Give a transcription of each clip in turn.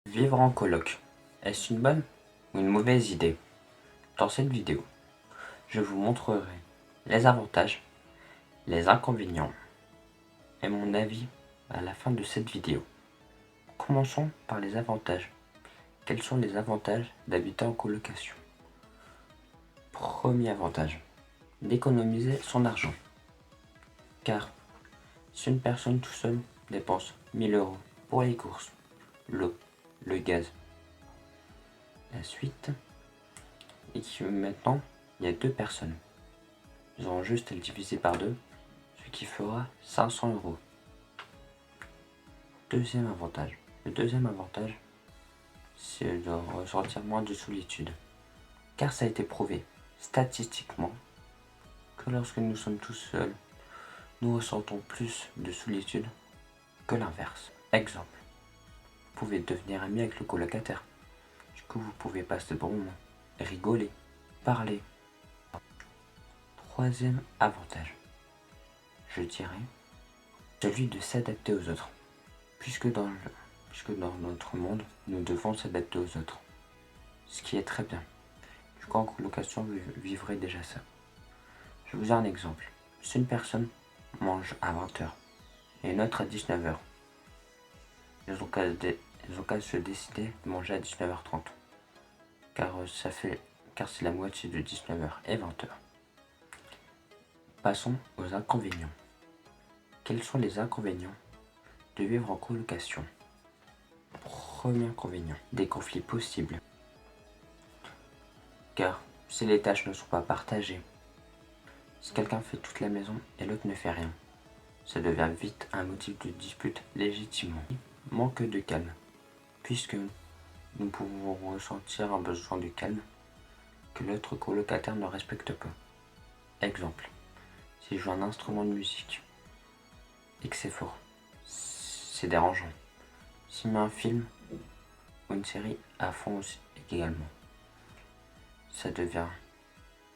Vivre en coloc, est-ce une bonne ou une mauvaise idée? Dans cette vidéo, je vous montrerai les avantages, les inconvénients et mon avis à la fin de cette vidéo. Commençons par les avantages. Quels sont les avantages d'habiter en colocation? Premier avantage, d'économiser son argent. Car si une personne tout seul dépense 1000 € pour les courses, l'eau, le gaz, la suite, et que maintenant il y a deux personnes, ils auront juste à le diviser par deux, ce qui fera 500 €. Deuxième avantage. Le deuxième avantage, c'est de ressentir moins de solitude. Car ça a été prouvé statistiquement que lorsque nous sommes tous seuls, nous ressentons plus de solitude que l'inverse. Exemple, vous pouvez devenir ami avec le colocataire. Du coup, vous pouvez passer de bons moments, rigoler, parler. Troisième avantage, je dirais, celui de s'adapter aux autres. Puisque dans notre monde, nous devons s'adapter aux autres. Ce qui est très bien. Du coup, en colocation, vous vivrez déjà ça. Je vous ai un exemple. Si une personne mange à 20 h et une autre à 19 h, ils ont qu'à se décider de manger à 19 h 30. Car c'est la moitié de 19 h et 20 h. Passons aux inconvénients. Quels sont les inconvénients de vivre en colocation? Premier inconvénient, des conflits possibles. Car si les tâches ne sont pas partagées, si quelqu'un fait toute la maison et l'autre ne fait rien, ça devient vite un motif de dispute légitimement. Manque de calme, puisque nous pouvons ressentir un besoin de calme que l'autre colocataire ne respecte pas. Exemple, si je joue un instrument de musique et que c'est fort, c'est dérangeant. S'il met un film ou une série à fond aussi également, ça devient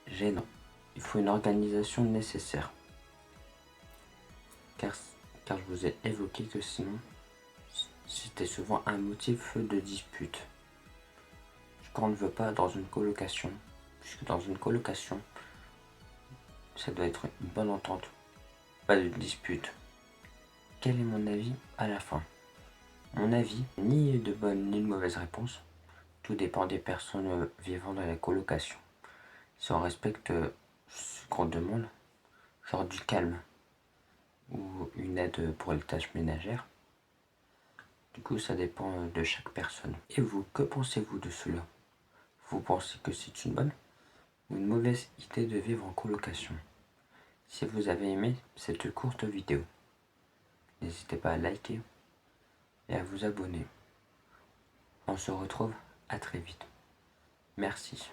gênant. Il faut une organisation nécessaire. Car je vous ai évoqué que sinon, c'était souvent un motif de dispute. Ce qu'on ne veut pas dans une colocation, puisque dans une colocation, ça doit être une bonne entente, pas de dispute. Quel est mon avis à la fin? Mon avis, ni de bonne ni de mauvaise réponse. Tout dépend des personnes vivant dans la colocation. Si on respecte ce qu'on demande, genre du calme ou une aide pour les tâches ménagères, du coup ça dépend de chaque personne. Et vous, que pensez-vous de cela? Vous pensez que c'est une bonne ou une mauvaise idée de vivre en colocation? Si vous avez aimé cette courte vidéo, n'hésitez pas à liker et à vous abonner. On se retrouve à très vite. Merci.